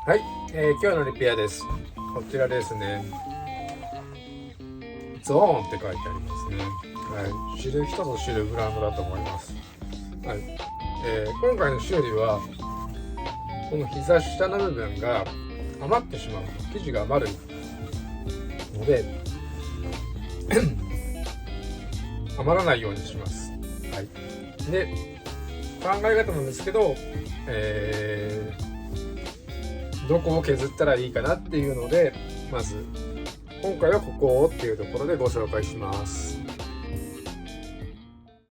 はい、今日のリペアです。こちらですね。ゾーンって書いてありますね。はい、知る人ぞ知るブランドだと思います。はい、今回の修理はこの膝下の部分が余ってしまう、生地が余るので余らないようにします。はい、で考え方なんですけど、どこを削ったらいいかなっていうので、まず今回はここをっていうところでご紹介します。